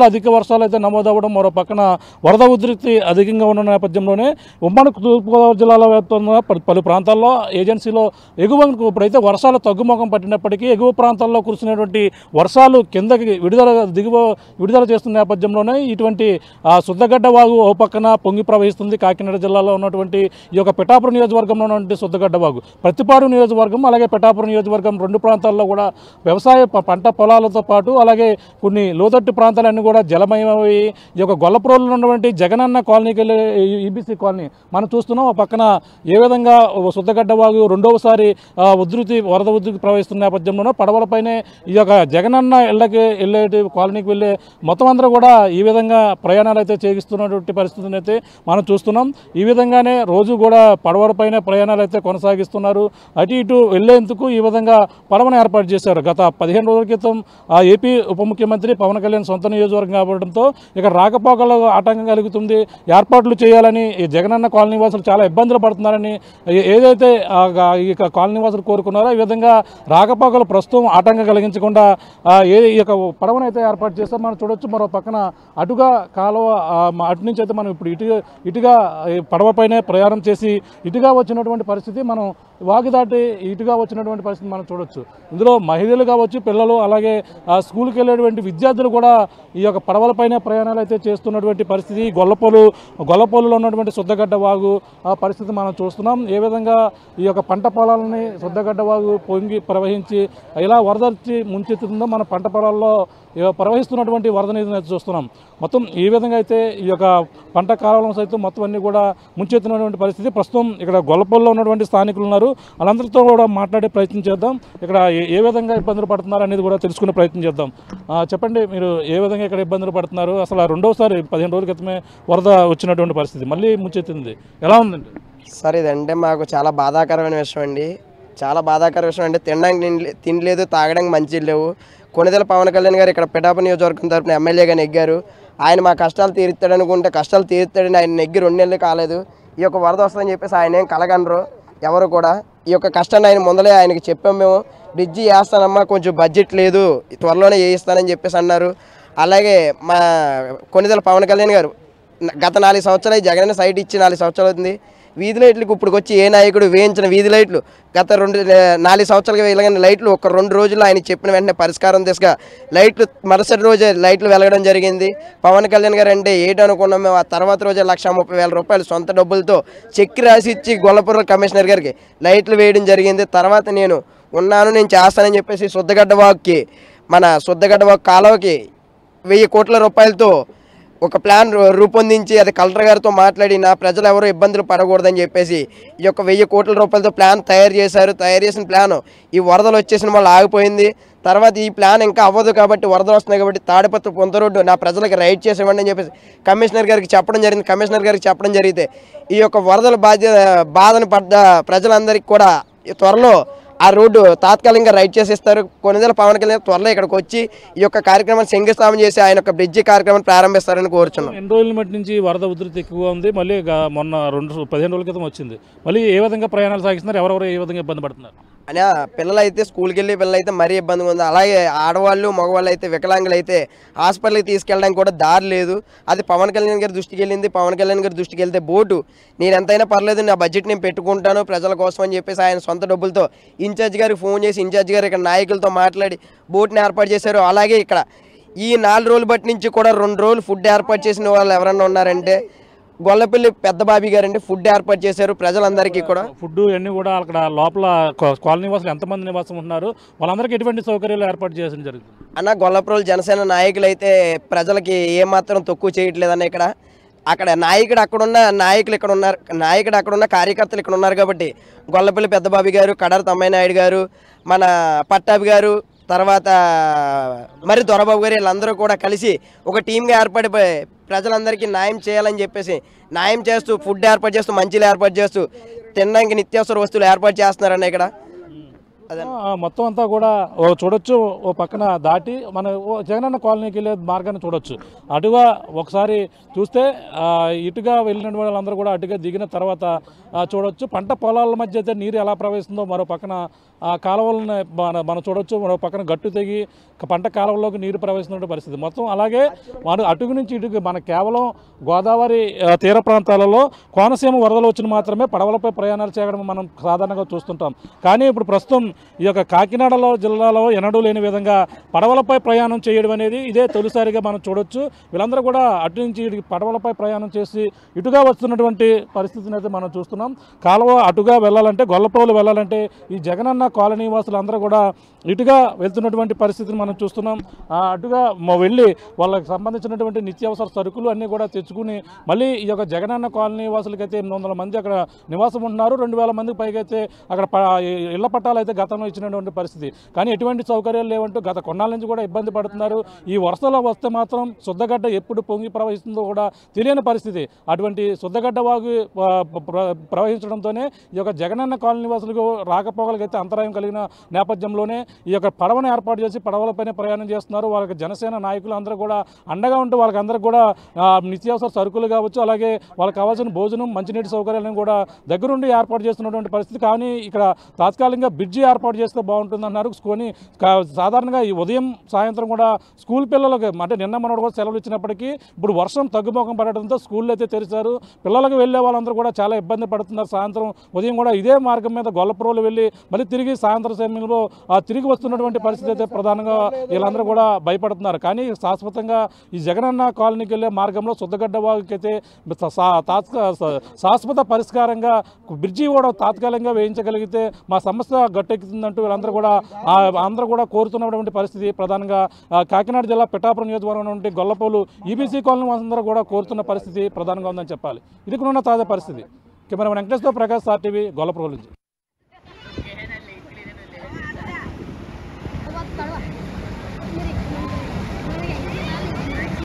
అధిక వర్షాలు అయితే నమోదవ్వడం, మరో పక్కన వరద ఉధృతి అధికంగా ఉన్న నేపథ్యంలోనే ఉమ్మడి తూర్పుగోదావరి జిల్లాలో వ్యాప్తంగా పలు ప్రాంతాల్లో ఏజెన్సీలో ఎగువకు ఇప్పుడైతే వర్షాలు తగ్గుముఖం పట్టినప్పటికీ ఎగువ ప్రాంతాల్లో కురిసినటువంటి వర్షాలు కిందకి విడుదల చేస్తున్న నేపథ్యంలోనే ఇటువంటి శుద్ధగడ్డ వాగు ఓ పక్కన పొంగి ప్రవహిస్తుంది. కాకినాడ జిల్లాలో ఉన్నటువంటి ఈ యొక్క పిఠాపురం నియోజకవర్గంలో ఉన్నటువంటి శుద్ధగడ్డ వాగు ప్రతిపాడు నియోజకవర్గం అలాగే పిఠాపురం నియోజకవర్గం రెండు ప్రాంతాల్లో కూడా వ్యవసాయ పంట పొలాలతో పాటు అలాగే కొన్ని లోతట్టు ప్రాంతాలన్నీ కూడా జలమయమయ్యి ఈ యొక్క గొల్లప్రోలులో ఉన్నటువంటి జగనన్న కాలనీకి వెళ్ళే ఈబీసీ కాలనీ మనం చూస్తున్నాం. ఆ పక్కన ఏ విధంగా శుద్ధగడ్డ వాగు రెండవసారి వరద ఉధృతి ప్రవహిస్తున్న నేపథ్యంలోనూ పడవలపైనే ఈ యొక్క జగనన్న ఇళ్ళకి వెళ్ళే కాలనీకి వెళ్ళే మొత్తం అందరూ కూడా ఈ విధంగా ప్రయాణాలు అయితే చేగిస్తున్నటువంటి పరిస్థితిని అయితే మనం చూస్తున్నాం. ఈ విధంగానే రోజు కూడా పడవలపైనే ప్రయాణాలు అయితే కొనసాగిస్తున్నారు. అటు ఇటు వెళ్లేందుకు ఈ విధంగా పడవను ఏర్పాటు చేశారు. గత 15 రోజుల క్రితం ఏపీ ఉప ముఖ్యమంత్రి పవన్ కళ్యాణ్ సొంత నియోజకవర్గం కావడంతో ఇక్కడ రాకపోకలకు ఆటంకం కలుగుతుంది, ఏర్పాట్లు చేయాలని ఈ జగనన్న కాలనీ వాసులు చాలా ఇబ్బందులు పడుతున్నారని ఏదైతే ఈ కాలనీ వాసులు కోరుకున్నారో ఈ విధంగా రాకపోకలు ప్రస్తుతం ఆటంకం కలిగించకుండా ఈ యొక్క పడవను అయితే ఏర్పాటు చేస్తాం. మనం చూడొచ్చు మరో పక్కన అటుగా కాలువ అటు నుంచి అయితే మనం ఇప్పుడు ఇటుగా పడవపైనే ప్రయాణం చేసి ఇటుగా వచ్చినటువంటి పరిస్థితి మనం వాగు దాటి ఇటుగా వచ్చినటువంటి పరిస్థితి మనం చూడొచ్చు. ఇందులో మహిళలు కావచ్చు, పిల్లలు అలాగే స్కూల్కి వెళ్ళేటువంటి విద్యార్థులు కూడా ఈ యొక్క పడవలపైన ప్రయాణాలు అయితే చేస్తున్నటువంటి పరిస్థితి. గొల్లపోలులో ఉన్నటువంటి శుద్ధగడ్డ వాగు ఆ పరిస్థితి మనం చూస్తున్నాం. ఏ విధంగా ఈ యొక్క పంట పొలాలని శుద్ధగడ్డ వాగు పొంగి ప్రవహించి ఇలా వరదర్చి ముంచెత్తుతుందో మన పంట పొలాల్లో ప్రవహిస్తున్నటువంటి వరద నీటిని అయితే చూస్తున్నాం. మొత్తం ఈ విధంగా అయితే ఈ యొక్క పంట కాలంలో సైతం మొత్తం అన్ని కూడా ముంచెత్తున్నటువంటి పరిస్థితి. ప్రస్తుతం ఇక్కడ గొల్లపోలులో ఉన్నటువంటి స్థానికులు ఉన్నారు, వాళ్ళందరితో కూడా మాట్లాడే ప్రయత్నం చేద్దాం. ఇక్కడ ఏ విధంగా ఇబ్బందులు పడుతున్నారు అనేది కూడా తెలుసుకునే ప్రయత్నం చేద్దాం. చెప్పండి, మీరు ఏ విధంగా ఇక్కడ ఇబ్బందులు పడుతున్నారు? అసలు రెండోసారి 15 రోజుల క్రితమే వరద వచ్చినటువంటి పరిస్థితి మళ్ళీ ముంచెత్తింది, ఎలా ఉందండి? సార్ ఇదంటే మాకు చాలా బాధాకరమైన విషయం అండి. చాలా బాధాకర విషయం అండి. తినడానికి తినలేదు, తాగడానికి మంచి లేవు. కొణిదెల పవన్ కళ్యాణ్ గారు ఇక్కడ పిఠాపురం నియోజకవర్గం తరపున ఎమ్మెల్యేగా నెగ్గారు. ఆయన మా కష్టాలు తీరుతాడనుకుంటే కష్టాలు తీరుతాడని ఆయన నెగ్గి 2 నెలలు కాలేదు. ఈ యొక్క వరద వస్తుందని చెప్పేసి ఆయన ఏం కలగనరు ఎవరు కూడా. ఈ యొక్క కష్టాన్ని ఆయన ముందలే ఆయనకి చెప్పాం మేము. బ్రిడ్జి వేస్తానమ్మా, కొంచెం బడ్జెట్ లేదు, త్వరలోనే వేయిస్తానని చెప్పేసి అన్నారు. అలాగే మా కొణిదెల పవన్ కళ్యాణ్ గారు గత 4 సంవత్సరాలు జగన్ సైట్ ఇచ్చి 4 సంవత్సరాలు అవుతుంది. వీధి లైట్లకు ఇప్పుడు వచ్చి ఏ నాయకుడు వేయించిన వీధి లైట్లు గత 4 సంవత్సరాలుగా వెలగని లైట్లు ఒక 2 రోజుల్లో ఆయన చెప్పిన వెంటనే పరిష్కారం దిశగా లైట్లు మరుసటి రోజే లైట్లు వెలగడం జరిగింది. పవన్ కళ్యాణ్ గారు అంటే ఏంటనుకున్నాం మేము. ఆ తర్వాత రోజే 1,30,000 రూపాయలు సొంత డబ్బులతో చెక్ రాసి ఇచ్చి గొల్లపురం కమిషనర్ గారికి లైట్లు వేయడం జరిగింది. తర్వాత నేను చేస్తానని చెప్పేసి శుద్ధగడ్డ వాగుకి మన శుద్ధగడ్డ వాగు కాలువకి 1000 కోట్ల రూపాయలతో ఒక ప్లాన్ రూపొందించి అది కలెక్టర్ గారితో మాట్లాడి నా ప్రజలు ఎవరో ఇబ్బందులు పడకూడదని చెప్పేసి ఈ యొక్క 1000 కోట్ల రూపాయలతో ప్లాన్ తయారు చేశారు. తయారు చేసిన ప్లాన్ ఈ వరదలు వచ్చేసిన వాళ్ళు ఆగిపోయింది. తర్వాత ఈ ప్లాన్ ఇంకా అవ్వదు కాబట్టి వరదలు వస్తున్నాయి కాబట్టి తాడిపత్రి పొంత రోడ్డు నా ప్రజలకు రైట్ చేసేవ్వండి అని చెప్పేసి కమిషనర్ గారికి చెప్పడం జరిగింది. కమిషనర్ గారికి చెప్పడం జరిగితే ఈ యొక్క వరదల బాధను పడ్డ ప్రజలందరికీ కూడా త్వరలో ఆ రోడ్డు తాత్కాలికంగా రైట్ చేసేస్తారు. కొణిదెల పవన్ కళ్యాణ్ త్వరలో ఇక్కడికి వచ్చి ఈ యొక్క కార్యక్రమాన్ని శంకుస్థాపన చేసి ఆయన యొక్క బ్రిడ్జి కార్యక్రమాన్ని ప్రారంభిస్తారని కోరుచున్నాం. ఎన్ని రోజుల మట్టి నుంచి వరద ఉధృతి ఎక్కువగా ఉంది, మళ్ళీ మొన్న 15 రోజుల క్రితం వచ్చింది. మళ్ళీ ఏ విధంగా ప్రయాణాలు సాగిస్తున్నారు, ఎవరెవరు ఏ విధంగా ఇబ్బంది పడుతున్నారు? అని పిల్లలు అయితే స్కూల్కి వెళ్ళే పిల్లలు అయితే మరీ ఇబ్బందిగా ఉంది. అలాగే ఆడవాళ్ళు మగవాళ్ళు అయితే వికలాంగులు అయితే హాస్పిటల్కి తీసుకెళ్ళడానికి కూడా దారి లేదు. అది పవన్ కళ్యాణ్ గారి దృష్టికి వెళ్ళింది. పవన్ కళ్యాణ్ గారి దృష్టికి వెళ్తే బోటు నేను ఎంతైనా పర్లేదు, నా బడ్జెట్ నేను పెట్టుకుంటాను ప్రజల కోసం అని చెప్పేసి ఆయన సొంత డబ్బులతో ఇన్ఛార్జ్ గారికి ఫోన్ చేసి ఇన్ఛార్జ్ గారు ఇక్కడ నాయకులతో మాట్లాడి బోట్ని ఏర్పాటు చేశారు. అలాగే ఇక్కడ ఈ 4 రోజుల బట్టి నుంచి కూడా 2 రోజులు ఫుడ్ ఏర్పాటు చేసిన వాళ్ళు ఎవరన్నా ఉన్నారంటే గొల్లపల్లి పెద్ద బాబీ గారండి ఫుడ్ ఏర్పాటు చేశారు ప్రజలందరికీ కూడా. ఫుడ్ అన్నీ కూడా అక్కడ లోపల కాలనీ నివాసులు ఎంతమంది నివాసం ఉంటున్నారు, వాళ్ళందరికీ ఎటువంటి సౌకర్యాలు ఏర్పాటు చేయడం జరుగుతుంది అన్న. గొల్లపురం జనసేన నాయకులు అయితే ప్రజలకి ఏమాత్రం తక్కువ చేయట్లేదన్న. ఇక్కడ అక్కడ నాయకుడు అక్కడున్న నాయకులు ఇక్కడ ఉన్నారు, నాయకుడు అక్కడున్న కార్యకర్తలు ఇక్కడ ఉన్నారు కాబట్టి గొల్లపల్లి పెద్ద బాబీ గారు, కడారి తమ్మాయి నాయుడు గారు, మన పట్టాభి గారు, తర్వాత మరి దొరబాబు గారు వీళ్ళందరూ కూడా కలిసి ఒక టీమ్గా ఏర్పడి ప్రజలందరికీ న్యాయం చేయాలని చెప్పేసి న్యాయం చేస్తూ ఫుడ్ ఏర్పాటు చేస్తూ మంచిలు ఏర్పాటు చేస్తూ తినడానికి నిత్యావసర వస్తువులు ఏర్పాటు చేస్తున్నారండి ఇక్కడ. మొత్తం అంతా కూడా చూడొచ్చు. ఓ పక్కన దాటి మన జగనన్న కాలనీకి వెళ్ళే మార్గాన్ని చూడొచ్చు. అటుగా ఒకసారి చూస్తే ఇటుగా వెళ్ళిన వాళ్ళందరూ కూడా అటుగా దిగిన తర్వాత చూడొచ్చు. పంట పొలాల మధ్య అయితే నీరు ఎలా ప్రవహిస్తుందో మరో పక్కన కాలువలను మనం చూడొచ్చు. మరో పక్కన గట్టు తెగి పంట కాలువలోకి నీరు ప్రవహిస్తున్న పరిస్థితి మొత్తం. అలాగే మన అటుగు నుంచి ఇటుగు మన కేవలం గోదావరి తీర ప్రాంతాలలో కోనసీమ వరదలు వచ్చిన మాత్రమే పడవలపై ప్రయాణాలు చేయడం మనం సాధారణంగా చూస్తుంటాం. కానీ ఇప్పుడు ప్రస్తుతం ఈ యొక్క కాకినాడలో జిల్లాలో ఎన్నడూ లేని విధంగా పడవలపై ప్రయాణం చేయడం అనేది ఇదే తొలిసారిగా మనం చూడొచ్చు. వీళ్ళందరూ కూడా అటు నుంచి ఇటు పడవలపై ప్రయాణం చేసి ఇటుగా వస్తున్నటువంటి పరిస్థితిని అయితే మనం చూస్తున్నాం. కాలువ అటుగా వెళ్ళాలంటే గొల్లప్రోలు వెళ్ళాలంటే ఈ జగనన్న కాలనీ వాసులు అందరూ కూడా ఇటుగా వెళ్తున్నటువంటి పరిస్థితిని మనం చూస్తున్నాం. అటుగా వెళ్ళి వాళ్ళకి సంబంధించినటువంటి నిత్యావసర సరుకులు అన్నీ కూడా తెచ్చుకుని మళ్ళీ ఈ యొక్క జగనన్న కాలనీ వాసులకైతే 800 మంది అక్కడ నివాసం ఉంటున్నారు. 2000 మందికి పైగా అయితే అక్కడ ఇళ్ల పట్టాలు అయితే గతంలో ఇచ్చినటువంటి పరిస్థితి. కానీ ఎటువంటి సౌకర్యాలు లేవంటూ గత కొన్నాళ్ళ నుంచి కూడా ఇబ్బంది పడుతున్నారు. ఈ వరుసలో వస్తే మాత్రం శుద్ధగడ్డ ఎప్పుడు పొంగి ప్రవహిస్తుందో కూడా తెలియని పరిస్థితి. అటువంటి శుద్ధగడ్డ వాగు ప్రవహించడంతోనే ఈ యొక్క జగనన్న కాలనీ వాసులకు రాకపోకలకైతే అంతరాయం కలిగిన నేపథ్యంలోనే ఈ యొక్క పడవను ఏర్పాటు చేసి పడవలపైన ప్రయాణం చేస్తున్నారు. వాళ్ళకి జనసేన నాయకులు అందరూ కూడా అండగా ఉంటూ వాళ్ళకందరికీ కూడా నిత్యావసర సరుకులు కావచ్చు, అలాగే వాళ్ళకి కావాల్సిన భోజనం మంచినీటి సౌకర్యాలను కూడా దగ్గరుండి ఏర్పాటు చేస్తున్నటువంటి పరిస్థితి. కానీ ఇక్కడ తాత్కాలికంగా బ్రిడ్జి ఏర్పాటు చేస్తే బాగుంటుందన్నారు. కొని సాధారణంగా ఈ ఉదయం సాయంత్రం కూడా స్కూల్ పిల్లలకి అంటే నిన్న మనోడు కూడా సెలవులు ఇచ్చినప్పటికీ ఇప్పుడు వర్షం తగ్గుముఖం పడడంతో స్కూళ్ళు అయితే తెరిచారు. పిల్లలకు వెళ్ళే వాళ్ళందరూ కూడా చాలా ఇబ్బంది పడుతున్నారు. సాయంత్రం ఉదయం కూడా ఇదే మార్గం మీద గొల్లప్రోలు వెళ్ళి మళ్ళీ తిరిగి సాయంత్రం సమయంలో తిరిగి వస్తున్నటువంటి పరిస్థితి అయితే ప్రధానంగా వీళ్ళందరూ కూడా భయపడుతున్నారు. కానీ శాశ్వతంగా ఈ జగనన్న కాలనీకి వెళ్ళే మార్గంలో శుద్ధగడ్డ వాగుకైతే శాశ్వత పరిష్కారంగా బ్రిడ్జి కూడా తాత్కాలికంగా వేయించగలిగితే మా సమస్య గట్టెక్కుతుందంటూ వీళ్ళందరూ కూడా కోరుతున్నటువంటి పరిస్థితి. ప్రధానంగా కాకినాడ జిల్లా పిఠాపురం నియోజకవర్గం నుండి గొల్లపోలు ఈబీసీ కాలనీ అందరూ కూడా కోరుతున్న పరిస్థితి ప్రధానంగా ఉందని చెప్పాలి. ఇది కూడా తాజా పరిస్థితి. కెమెరామెన్ వెంకటేశ్వర ప్రకాష్, ఆర్టీవీ, గొల్లప్రోలు నుంచి.